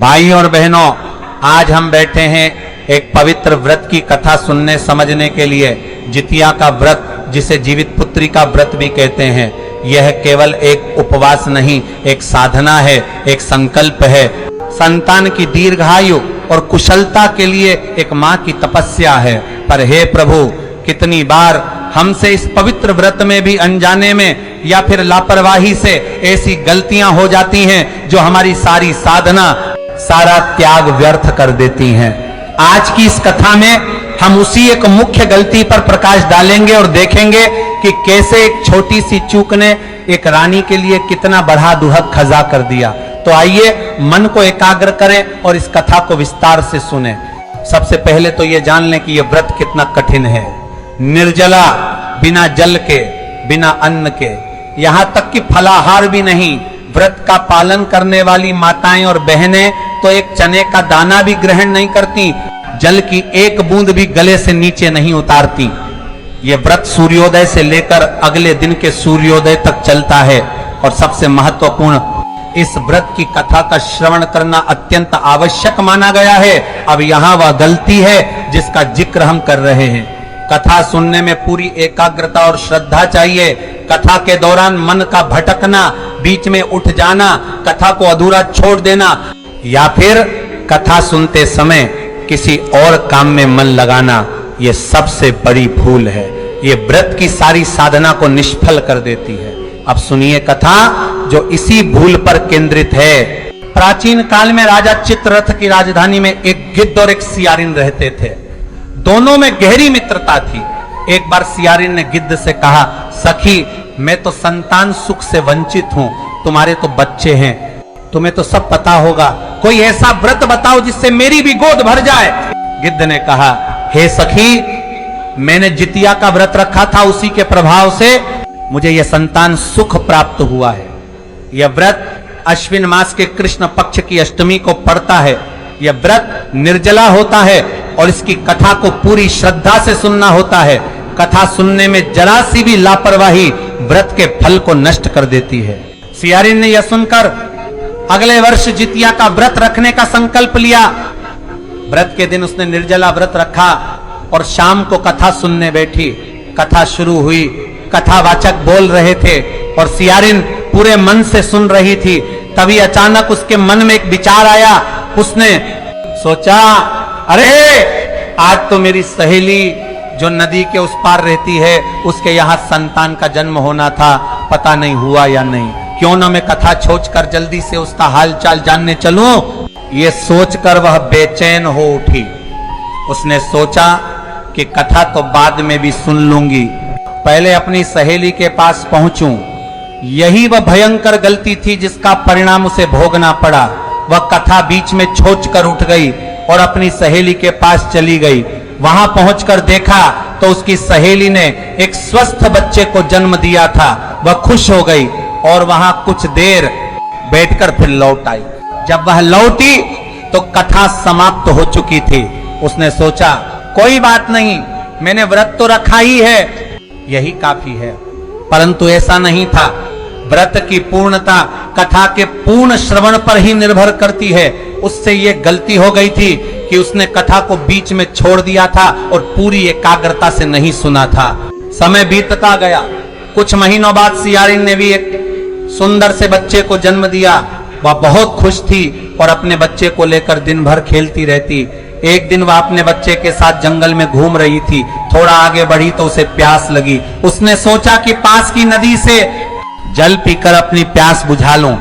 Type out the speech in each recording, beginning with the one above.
भाइयों और बहनों, आज हम बैठे हैं एक पवित्र व्रत की कथा सुनने समझने के लिए। जितिया का व्रत, जिसे जीवित पुत्री का व्रत भी कहते हैं, यह केवल एक उपवास नहीं, एक साधना है, एक संकल्प है। संतान की दीर्घायु और कुशलता के लिए एक माँ की तपस्या है। पर हे प्रभु, कितनी बार हमसे इस पवित्र व्रत में भी अनजाने में या फिर लापरवाही से ऐसी गलतियां हो जाती हैं जो हमारी सारी साधना, सारा त्याग व्यर्थ कर देती हैं। आज की इस कथा में हम उसी एक मुख्य गलती पर प्रकाश डालेंगे और देखेंगे कि कैसे एक छोटी सी चूक ने एक रानी के लिए कितना बड़ा दुहक खजा कर दिया। तो आइए मन को एकाग्र करें और इस कथा को विस्तार से सुने। सबसे पहले तो ये जान लें कि यह व्रत कितना कठिन है। निर्जला, बिना जल के, बिना अन्न के, यहां तक कि फलाहार भी नहीं। व्रत का पालन करने वाली माताएं और बहनें तो एक चने का दाना भी ग्रहण नहीं करती, जल की एक बूंद भी गले से नीचे नहीं उतारती। यह व्रत सूर्योदय से लेकर अगले दिन के सूर्योदय तक चलता है। और सबसे महत्वपूर्ण, इस व्रत की कथा का श्रवण करना अत्यंत आवश्यक माना गया है। अब यहां वह गलती है जिसका जिक्र हम कर रहे हैं। कथा सुनने में पूरी एकाग्रता और श्रद्धा चाहिए। कथा के दौरान मन का भटकना, बीच में उठ जाना, कथा को अधूरा छोड़ देना या फिर कथा सुनते समय किसी और काम में मन लगाना, यह सबसे बड़ी भूल है। यह व्रत की सारी साधना को निष्फल कर देती है। अब सुनिए कथा जो इसी भूल पर केंद्रित है। प्राचीन काल में राजा चित्ररथ की राजधानी में एक गिद्ध और एक सियारिन रहते थे। दोनों में गहरी मित्रता थी। एक बार सियारिन ने गिद्ध से कहा, सखी, मैं तो संतान सुख से वंचित हूं, तुम्हारे तो बच्चे हैं, तुम्हें तो सब पता होगा, कोई ऐसा व्रत बताओ जिससे मेरी भी गोद भर जाए। गिद्ध ने कहा, हे सखी, मैंने जितिया का व्रत रखा था, उसी के प्रभाव से मुझे यह संतान सुख प्राप्त हुआ है। यह व्रत अश्विन मास के कृष्ण पक्ष की अष्टमी को पड़ता है। यह व्रत निर्जला होता है और इसकी कथा को पूरी श्रद्धा से सुनना होता है। कथा सुनने में जरा सी भी लापरवाही व्रत के फल को नष्ट कर देती है। सियारिन ने यह सुनकर अगले वर्ष जितिया का व्रत रखने का संकल्प लिया। व्रत के दिन उसने निर्जला व्रत रखा और शाम को कथा सुनने बैठी। कथा शुरू हुई, कथावाचक बोल रहे थे और सियारिन पूरे मन से सुन रही थी। तभी अचानक उसके मन में एक विचार आया। उसने सोचा, अरे आज तो मेरी सहेली जो नदी के उस पार रहती है, उसके यहाँ संतान का जन्म होना था, पता नहीं हुआ या नहीं। क्यों ना मैं कथा छोड़कर जल्दी से उसका हालचाल जानने चलूं। ये सोचकर वह बेचैन हो उठी। उसने सोचा कि कथा तो बाद में भी सुन लूंगी, पहले अपनी सहेली के पास पहुंचूं। यही वह भयंकर गलती थी जिसका परिणाम उसे भोगना पड़ा। वह कथा बीच में छोड़कर उठ गई और अपनी सहेली के पास चली गई। वहां पहुंचकर देखा तो उसकी सहेली ने एक स्वस्थ बच्चे को जन्म दिया था। वह खुश हो गई और वहां कुछ देर बैठकर फिर लौट आई। जब वह लौटी तो कथा समाप्त हो चुकी थी। उसने सोचा, कोई बात नहीं, मैंने व्रत तो रखा ही है, यही काफी है। परंतु ऐसा नहीं था। व्रत की पूर्णता कथा के पूर्ण श्रवण पर ही निर्भर करती है। उससे यह गलती हो गई थी कि उसने कथा को बीच में छोड़ दिया था और पूरी एकाग्रता से नहीं सुना था। समय बीतता गया। कुछ महीनों बाद सियारिन ने भी एक सुंदर से बच्चे को जन्म दिया। वह बहुत खुश थी और अपने बच्चे को लेकर दिन भर खेलती रहती। एक दिन वह अपने बच्चे के साथ जंगल में घूम रही थी। थोड़ा आगे बढ़ी तो उसे प्यास लगी। उसने सोचा कि पास की नदी से जल पीकर अपनी प्यास बुझा लूं।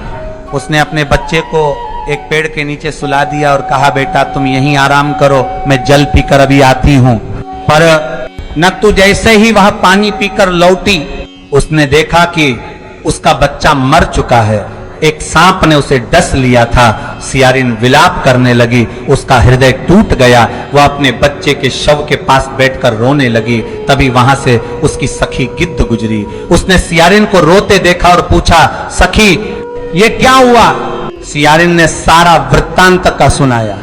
उसने अपने बच्चे को एक पेड़ के नीचे सुला दिया और कहा, बेटा तुम यहीं आराम करो, मैं जल पीकर अभी आती हूं। पर नत्तु जैसे ही वह पानी पीकर लौटी, उसने देखा कि उसका बच्चा मर चुका है। एक सांप ने उसे डस लिया था। सियारिन विलाप करने लगी, उसका हृदय टूट गया। वह अपने बच्चे के शव के पास बैठकर रोने लगी। तभी वहां से उसकी सखी गिद्ध गुजरी। उसने सियारिन को रोते देखा और पूछा, सखी ये क्या हुआ? सियारिन ने सारा वृत्तांत का सुनाया।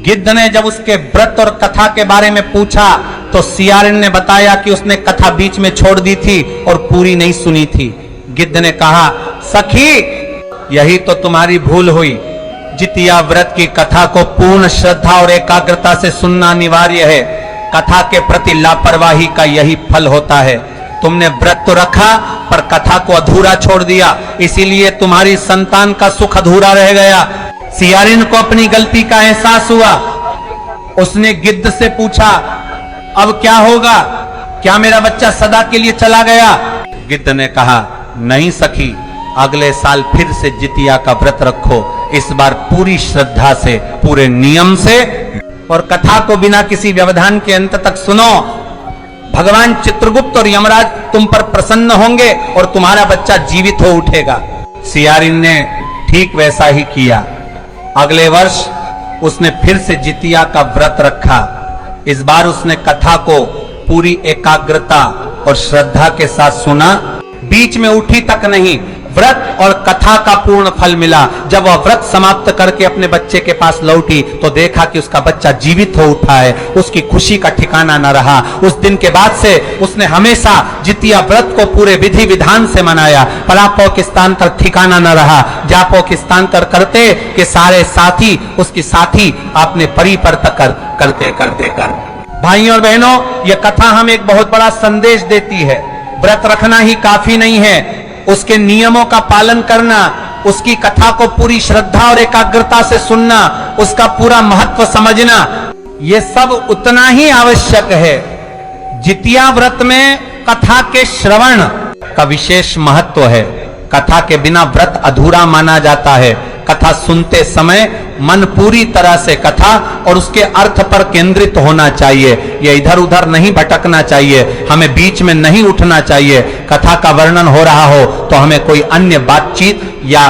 गिद्ध ने जब उसके व्रत और कथा के बारे में पूछा तो सियारिन ने बताया कि उसने कथा बीच में छोड़ दी थी और पूरी नहीं सुनी थी। गिद्ध ने कहा, सखी यही तो तुम्हारी भूल हुई। जितिया व्रत की कथा को पूर्ण श्रद्धा और एकाग्रता से सुनना अनिवार्य है। कथा के प्रति लापरवाही का यही फल होता है। तुमने व्रत तो रखा पर कथा को अधूरा छोड़ दिया, इसीलिए तुम्हारी संतान का सुख अधूरा रह गया। सियारिन को अपनी गलती का एहसास हुआ। उसने गिद्ध से पूछा, अब क्या होगा? क्या मेरा बच्चा सदा के लिए चला गया? गिद्ध ने कहा, नहीं सखी, अगले साल फिर से जितिया का व्रत रखो, इस बार पूरी श्रद्धा से, पूरे नियम से, और कथा को बिना किसी व्यवधान के अंत तक सुनो। भगवान चित्रगुप्त और यमराज तुम पर प्रसन्न होंगे और तुम्हारा बच्चा जीवित हो उठेगा। सियारिन ने ठीक वैसा ही किया। अगले वर्ष उसने फिर से जितिया का व्रत रखा। इस बार उसने कथा को पूरी एकाग्रता और श्रद्धा के साथ सुना, बीच में उठी तक नहीं। व्रत और कथा का पूर्ण फल मिला। जब वह व्रत समाप्त करके अपने बच्चे के पास लौटी तो देखा कि उसका बच्चा जीवित हो उठा है। उसकी खुशी का ठिकाना न रहा। उस दिन के बाद से उसने हमेशा जितिया व्रत को पूरे विधि विधान से मनाया। परापौ के स्थान पर ठिकाना न रहा, जापो के स्थान पर करते कि सारे साथी उसकी साथी आपने परिपर्त करते करते कर। भाइयों और बहनों, यह कथा हमें एक बहुत बड़ा संदेश देती है। व्रत रखना ही काफी नहीं है, उसके नियमों का पालन करना, उसकी कथा को पूरी श्रद्धा और एकाग्रता से सुनना, उसका पूरा महत्व समझना, यह सब उतना ही आवश्यक है। जितिया व्रत में कथा के श्रवण का विशेष महत्व है। कथा के बिना व्रत अधूरा माना जाता है। कथा सुनते समय मन पूरी तरह से कथा और उसके अर्थ पर केंद्रित होना चाहिए। यह इधर उधर नहीं भटकना चाहिए, हमें बीच में नहीं उठना चाहिए। कथा का वर्णन हो रहा हो तो हमें कोई अन्य बातचीत या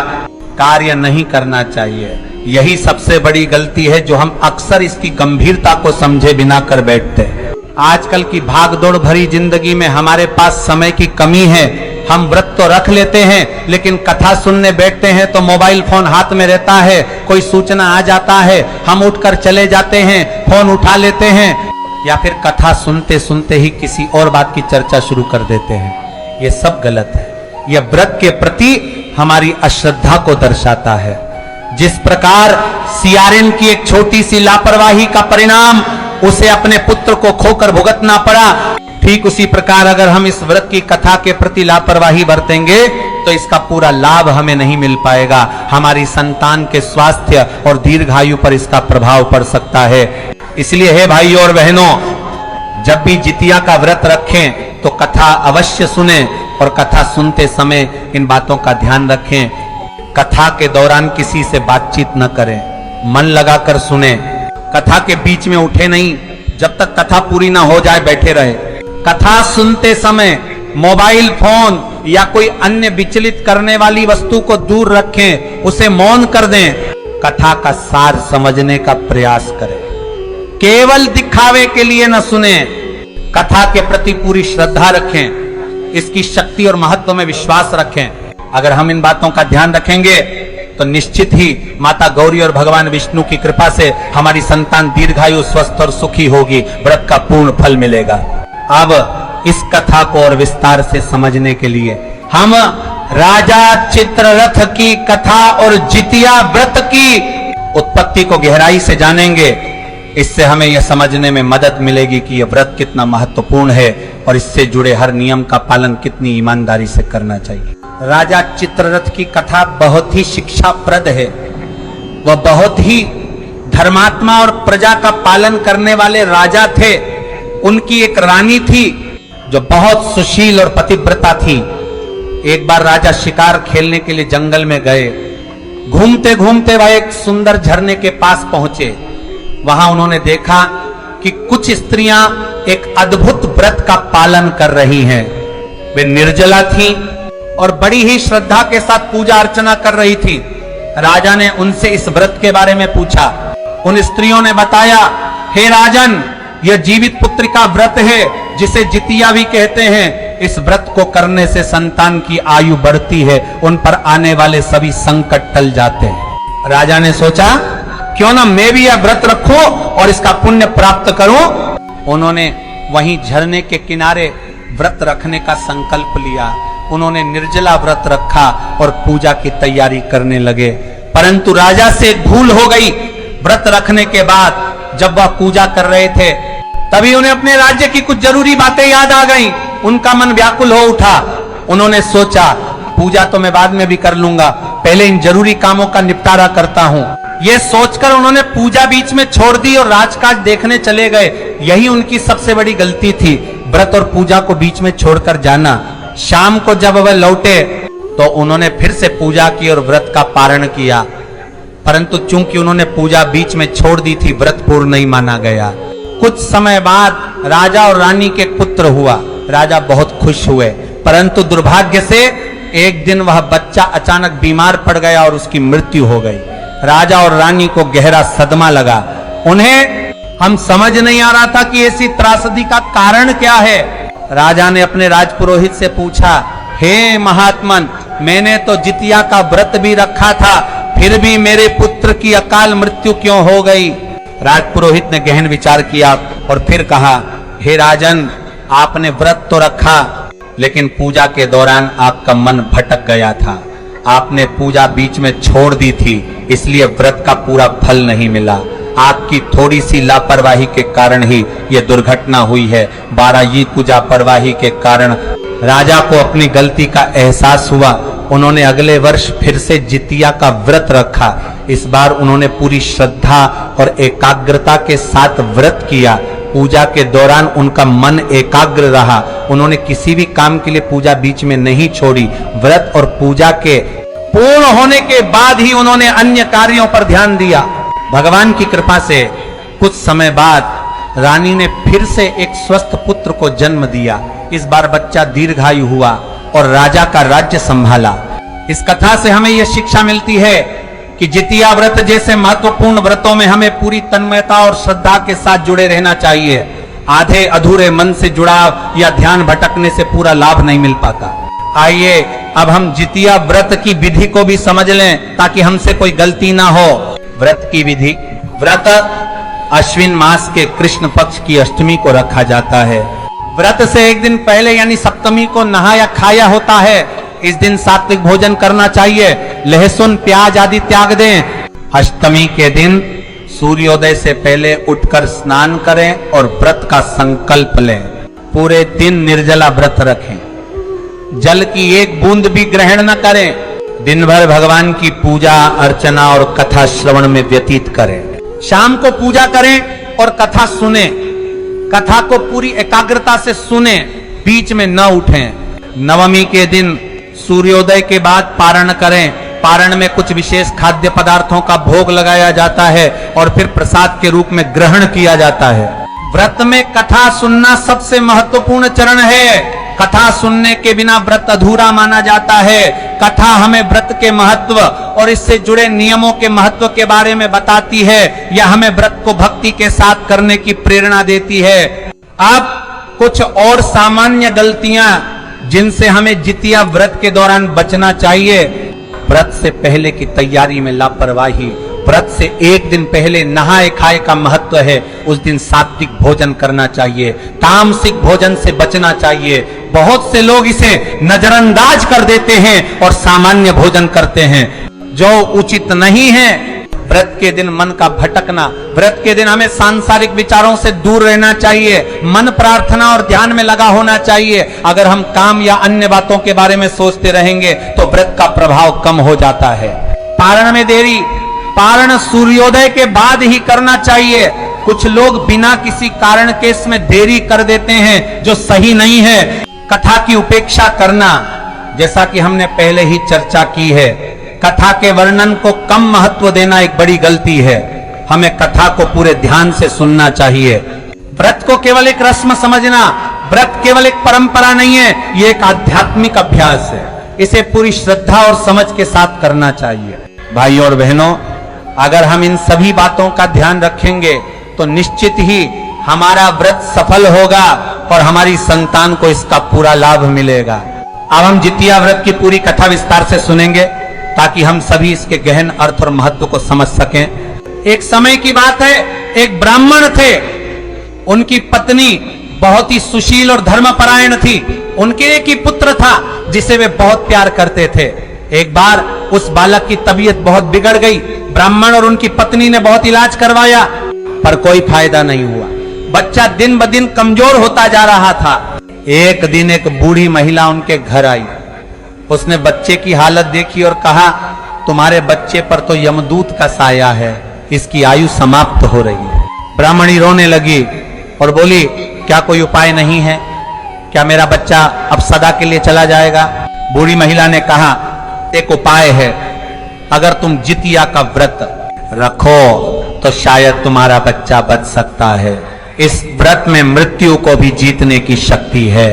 कार्य नहीं करना चाहिए। यही सबसे बड़ी गलती है जो हम अक्सर इसकी गंभीरता को समझे बिना कर बैठते हैं। आजकल की भागदौड़ भरी जिंदगी में हमारे पास समय की कमी है। हम व्रत तो रख लेते हैं, लेकिन कथा सुनने बैठते हैं तो मोबाइल फोन हाथ में रहता है, कोई सूचना आ जाता है, हम उठकर चले जाते हैं, फोन उठा लेते हैं, या फिर कथा सुनते सुनते ही किसी और बात की चर्चा शुरू कर देते हैं। ये सब गलत है। यह व्रत के प्रति हमारी अश्रद्धा को दर्शाता है। जिस प्रकार सियारिन की एक छोटी सी लापरवाही का परिणाम उसे अपने पुत्र को खोकर भुगतना पड़ा, ठीक उसी प्रकार अगर हम इस व्रत की कथा के प्रति लापरवाही बरतेंगे तो इसका पूरा लाभ हमें नहीं मिल पाएगा। हमारी संतान के स्वास्थ्य और दीर्घायु पर इसका प्रभाव पड़ सकता है। इसलिए हे भाइयों और बहनों, जब भी जितिया का व्रत रखें तो कथा अवश्य सुने और कथा सुनते समय इन बातों का ध्यान रखें। कथा के दौरान किसी से बातचीत न करें, मन लगाकर सुने। कथा के बीच में उठे नहीं, जब तक कथा पूरी ना हो जाए बैठे रहे। कथा सुनते समय मोबाइल फोन या कोई अन्य विचलित करने वाली वस्तु को दूर रखें, उसे मौन कर दें। कथा का सार समझने का प्रयास करें, केवल दिखावे के लिए न सुने। कथा के प्रति पूरी श्रद्धा रखें, इसकी शक्ति और महत्व में विश्वास रखें। अगर हम इन बातों का ध्यान रखेंगे तो निश्चित ही माता गौरी और भगवान विष्णु की कृपा से हमारी संतान दीर्घायु, स्वस्थ और सुखी होगी। व्रत का पूर्ण फल मिलेगा। अब इस कथा को और विस्तार से समझने के लिए हम राजा चित्ररथ की कथा और जितिया व्रत की उत्पत्ति को गहराई से जानेंगे। इससे हमें यह समझने में मदद मिलेगी कि यह व्रत कितना महत्वपूर्ण है और इससे जुड़े हर नियम का पालन कितनी ईमानदारी से करना चाहिए। राजा चित्ररथ की कथा बहुत ही शिक्षाप्रद है। वह बहुत ही धर्मात्मा और प्रजा का पालन करने वाले राजा थे। उनकी एक रानी थी जो बहुत सुशील और पतिव्रता थी। एक बार राजा शिकार खेलने के लिए जंगल में गए। घूमते घूमते वह एक सुंदर झरने के पास पहुंचे। वहां उन्होंने देखा कि कुछ स्त्रियां एक अद्भुत व्रत का पालन कर रही हैं। वे निर्जला थीं और बड़ी ही श्रद्धा के साथ पूजा अर्चना कर रही थी। राजा ने उनसे इस व्रत के बारे में पूछा। उन स्त्रियों ने बताया, हे राजन, यह जीवित पुत्र का व्रत है जिसे जितिया भी कहते हैं। इस व्रत को करने से संतान की आयु बढ़ती है, उन पर आने वाले सभी संकट टल जाते हैं। राजा ने सोचा, क्यों ना मैं भी यह व्रत रखूं और इसका पुण्य प्राप्त करूं। उन्होंने वहीं झरने के किनारे व्रत रखने का संकल्प लिया। उन्होंने निर्जला व्रत रखा और पूजा की तैयारी करने लगे। परंतु राजा से एक भूल हो गई। व्रत रखने के बाद जब वह पूजा कर रहे थे तभी उन्हें अपने राज्य की कुछ जरूरी बातें याद आ गईं। उनका मन व्याकुल हो उठा। उन्होंने सोचा पूजा तो मैं बाद में भी कर लूंगा, पहले इन जरूरी कामों का निपटारा करता हूं। यह सोचकर उन्होंने पूजा बीच में छोड़ दी और राजकाज देखने चले गए। यही उनकी सबसे बड़ी गलती थी, व्रत और पूजा को बीच में छोड़कर जाना। शाम को जब वह लौटे तो उन्होंने फिर से पूजा की और व्रत का पारण किया, परंतु चूंकि उन्होंने पूजा बीच में छोड़ दी थी, व्रत पूर्ण नहीं माना गया। कुछ समय बाद राजा और रानी के पुत्र हुआ। राजा बहुत खुश हुए, परंतु दुर्भाग्य से एक दिन वह बच्चा अचानक बीमार पड़ गया और उसकी मृत्यु हो गई। राजा और रानी को गहरा सदमा लगा। उन्हें हम समझ नहीं आ रहा था कि ऐसी त्रासदी का कारण क्या है। राजा ने अपने राजपुरोहित से पूछा, हे महात्मन, मैंने तो जितिया का व्रत भी रखा था, फिर भी मेरे पुत्र की अकाल मृत्यु क्यों हो गई? राजपुरोहित ने गहन विचार किया और फिर कहा, हे राजन, आपने व्रत तो रखा, लेकिन पूजा के दौरान आपका मन भटक गया था। आपने पूजा बीच में छोड़ दी थी, इसलिए व्रत का पूरा फल नहीं मिला। आपकी थोड़ी सी लापरवाही के कारण ही यह दुर्घटना हुई है। 12 की लापरवाही के कारण राजा को अपनी गलती का एहसास हुआ। उन्होंने अगले वर्ष फिर से जितिया का व्रत रखा। इस बार उन्होंने पूरी श्रद्धा और एकाग्रता के साथ व्रत किया। पूजा के दौरान उनका मन एकाग्र रहा। उन्होंने किसी भी काम के लिए पूजा बीच में नहीं छोड़ी। व्रत और पूजा के पूर्ण होने के बाद ही उन्होंने अन्य कार्यों पर ध्यान दिया। भगवान की कृपा से कुछ समय बाद रानी ने फिर से एक स्वस्थ पुत्र को जन्म दिया। इस बार बच्चा दीर्घायु हुआ और राजा का राज्य संभाला। इस कथा से हमें यह शिक्षा मिलती है कि जितिया व्रत जैसे महत्वपूर्ण व्रतों में हमें पूरी तन्मयता और श्रद्धा के साथ जुड़े रहना चाहिए। आधे अधूरे मन से जुड़ाव या ध्यान भटकने से पूरा लाभ नहीं मिल पाता। आइए अब हम जितिया व्रत की विधि को भी समझ लें ताकि हमसे कोई गलती ना हो। व्रत की विधि। व्रत अश्विन मास के कृष्ण पक्ष की अष्टमी को रखा जाता है। व्रत से एक दिन पहले यानी सप्तमी को नहाया खाया होता है। इस दिन सात्विक भोजन करना चाहिए, लहसुन प्याज आदि त्याग दें। अष्टमी के दिन सूर्योदय से पहले उठकर स्नान करें और व्रत का संकल्प लें। पूरे दिन निर्जला व्रत रखें, जल की एक बूंद भी ग्रहण न करें। दिन भर भगवान की पूजा अर्चना और कथा श्रवण में व्यतीत करें। शाम को पूजा करें और कथा सुने। कथा को पूरी एकाग्रता से सुने, बीच में न उठें। नवमी के दिन सूर्योदय के बाद पारण करें। पारण में कुछ विशेष खाद्य पदार्थों का भोग लगाया जाता है और फिर प्रसाद के रूप में ग्रहण किया जाता है। व्रत में कथा सुनना सबसे महत्वपूर्ण चरण है। कथा सुनने के बिना व्रत अधूरा माना जाता है। कथा हमें व्रत के महत्व और इससे जुड़े नियमों के महत्व के बारे में बताती है या हमें व्रत को भक्ति के साथ करने की प्रेरणा देती है। अब कुछ और सामान्य गलतियां जिनसे हमें जितिया व्रत के दौरान बचना चाहिए। व्रत से पहले की तैयारी में लापरवाही। व्रत से एक दिन पहले नहाए खाए का महत्व है। उस दिन सात्विक भोजन करना चाहिए, तामसिक भोजन से बचना चाहिए। बहुत से लोग इसे नजरअंदाज कर देते हैं और सामान्य भोजन करते हैं, जो उचित नहीं है। व्रत के दिन मन का भटकना। व्रत के दिन हमें सांसारिक विचारों से दूर रहना चाहिए। मन प्रार्थना और ध्यान में लगा होना चाहिए। अगर हम काम या अन्य बातों के बारे में सोचते रहेंगे तो व्रत का प्रभाव कम हो जाता है। पारण में देरी। पारण सूर्योदय के बाद ही करना चाहिए। कुछ लोग बिना किसी कारण के इसमें देरी कर देते हैं, जो सही नहीं है। कथा की उपेक्षा करना, जैसा कि हमने पहले ही चर्चा की है, कथा के वर्णन को कम महत्व देना एक बड़ी गलती है। हमें कथा को पूरे ध्यान से सुनना चाहिए। व्रत को केवल एक रस्म समझना, व्रत केवल एक परंपरा नहीं है, यह एक आध्यात्मिक अभ्यास है। इसे पूरी श्रद्धा और समझ के साथ करना चाहिए। भाइयों और बहनों, अगर हम इन सभी बातों का ध्यान रखेंगे तो निश्चित ही हमारा व्रत सफल होगा और हमारी संतान को इसका पूरा लाभ मिलेगा। अब हम जितिया व्रत की पूरी कथा विस्तार से सुनेंगे ताकि हम सभी इसके गहन अर्थ और महत्व को समझ सकें। एक समय की बात है, एक ब्राह्मण थे। उनकी पत्नी बहुत ही सुशील और धर्मपरायण थी। उनके एक ही पुत्र था जिसे वे बहुत प्यार करते थे। एक बार उस बालक की तबीयत बहुत बिगड़ गई। ब्राह्मण और उनकी पत्नी ने बहुत इलाज करवाया, पर कोई फायदा नहीं हुआ। बच्चा दिन ब दिन कमजोर होता जा रहा था। एक दिन एक बूढ़ी महिला उनके घर आई। उसने बच्चे की हालत देखी और कहा, तुम्हारे बच्चे पर तो यमदूत का साया है, इसकी आयु समाप्त हो रही है। ब्राह्मणी रोने लगी और बोली, क्या कोई उपाय नहीं है? क्या मेरा बच्चा अब सदा के लिए चला जाएगा? बूढ़ी महिला ने कहा, एक उपाय है, अगर तुम जितिया का व्रत रखो तो शायद तुम्हारा बच्चा बच सकता है। इस व्रत में मृत्यु को भी जीतने की शक्ति है।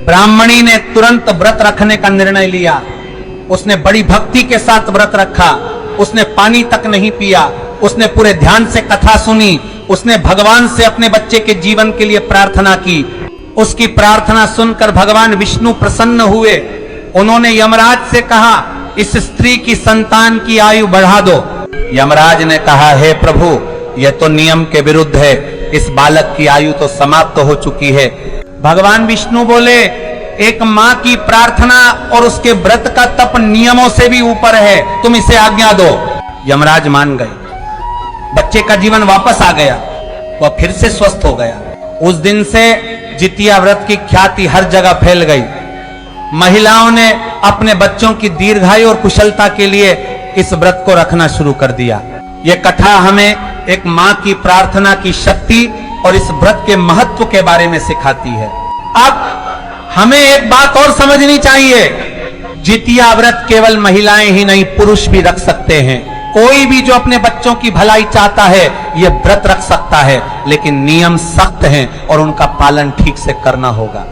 ब्राह्मणी ने तुरंत व्रत रखने का निर्णय लिया। उसने बड़ी भक्ति के साथ व्रत रखा। उसने पानी तक नहीं पिया। उसने पूरे ध्यान से कथा सुनी। उसने भगवान से अपने बच्चे के जीवन के लिए प्रार्थना की। उसकी प्रार्थना सुनकर भगवान विष्णु प्रसन्न हुए। उन्होंने यमराज से कहा, इस स्त्री की संतान की आयु बढ़ा दो। यमराज ने कहा, हे प्रभु, यह तो नियम के विरुद्ध है, इस बालक की आयु तो समाप्त हो चुकी है। भगवान विष्णु बोले, एक मां की प्रार्थना और उसके व्रत का तप नियमों से भी ऊपर है, तुम इसे आज्ञा दो। यमराज मान गए। बच्चे का जीवन वापस आ गया, वह फिर से स्वस्थ हो गया। उस दिन से जितिया व्रत की ख्याति हर जगह फैल गई। महिलाओं ने अपने बच्चों की दीर्घायु और कुशलता के लिए इस व्रत को रखना शुरू कर दिया। यह कथा हमें एक मां की प्रार्थना की शक्ति और इस व्रत के महत्व के बारे में सिखाती है। अब हमें एक बात और समझनी चाहिए, जितिया व्रत केवल महिलाएं ही नहीं, पुरुष भी रख सकते हैं। कोई भी जो अपने बच्चों की भलाई चाहता है यह व्रत रख सकता है, लेकिन नियम सख्त हैं और उनका पालन ठीक से करना होगा।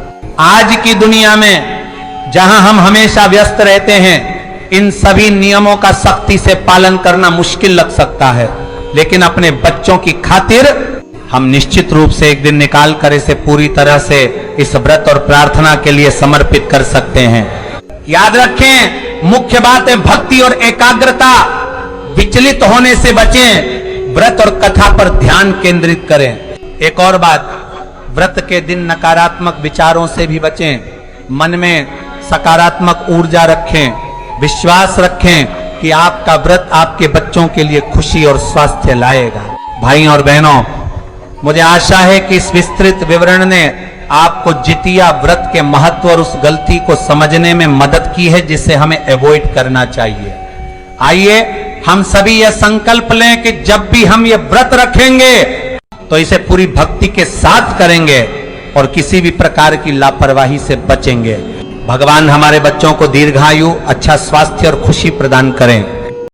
आज की दुनिया में जहां हम हमेशा व्यस्त रहते हैं, इन सभी नियमों का सख्ती से पालन करना मुश्किल लग सकता है, लेकिन अपने बच्चों की खातिर हम निश्चित रूप से एक दिन निकाल कर इसे पूरी तरह से इस व्रत और प्रार्थना के लिए समर्पित कर सकते हैं। याद रखें, मुख्य बात है भक्ति और एकाग्रता। विचलित होने से बचें, व्रत और कथा पर ध्यान केंद्रित करें। एक और बात, व्रत के दिन नकारात्मक विचारों से भी बचें। मन में सकारात्मक ऊर्जा रखें, विश्वास रखें कि आपका व्रत आपके बच्चों के लिए खुशी और स्वास्थ्य लाएगा। भाई और बहनों, मुझे आशा है कि इस विस्तृत विवरण ने आपको जितिया व्रत के महत्व और उस गलती को समझने में मदद की है जिसे हमें अवॉइड करना चाहिए। आइए हम सभी यह संकल्प लें कि जब भी हम ये व्रत रखेंगे तो इसे पूरी भक्ति के साथ करेंगे और किसी भी प्रकार की लापरवाही से बचेंगे। भगवान हमारे बच्चों को दीर्घायु, अच्छा स्वास्थ्य और खुशी प्रदान करें।